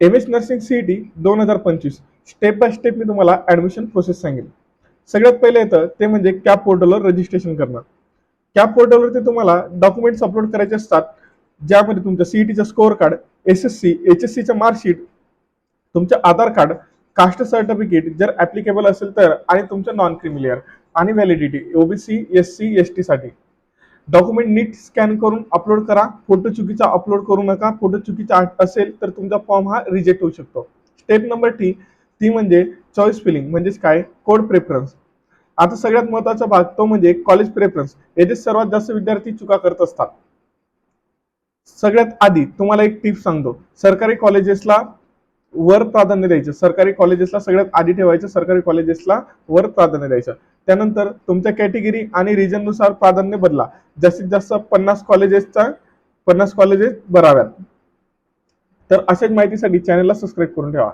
MS nursing CET 2025 step by step मी तुम्हाला admission process सांगेन. सगळ्यात पहिले येतं ते म्हणजे कॅप पोर्टलवर रजिस्ट्रेशन करणं. कॅप पोर्टलवरती तुम्हाला डॉक्युमेंट्स अपलोड करायचे असतात, ज्यामध्ये तुमचं सीईटीचं स्कोअर कार्ड, SSC, HSCचं मार्कशीट, तुमचं आधार कार्ड, कास्ट सर्टिफिकेट जर ऍप्लिकेबल असेल तर, आणि तुमचं नॉन क्रिमिलियर आणि व्हॅलिडिटी OBC, SC, ST साठी. डॉक्युमेंट नीट स्कॅन करून अपलोड करा. फोटो चुकीचा अपलोड करू नका. फोटो चुकीचा असेल तर तुमचा फॉर्म हा रिजेक्ट होऊ शकतो. स्टेप नंबर ती म्हणजे चॉईस फिलिंग, म्हणजेच काय, कोड प्रेफरन्स. आता सगळ्यात महत्वाचा भाग तो म्हणजे कॉलेज प्रेफरन्स. याचे सर्वात जास्त विद्यार्थी चुका करत असतात. सगळ्यात आधी तुम्हाला एक टिप सांगतो, सरकारी कॉलेजेसला वर प्राधान्य द्यायचं. सरकारी कॉलेजेसला सगळ्यात आधी ठेवायचं. सरकारी कॉलेजेसला वर प्राधान्य द्यायचं. त्यानंतर तुमच्या कॅटेगरी आणि रिजन नुसार प्राधान्य बदला. जास्तीत जास्त 50 कॉलेजेस भराव्यात. तर अशाच माहितीसाठी चॅनलला सबस्क्राईब करून ठेवा.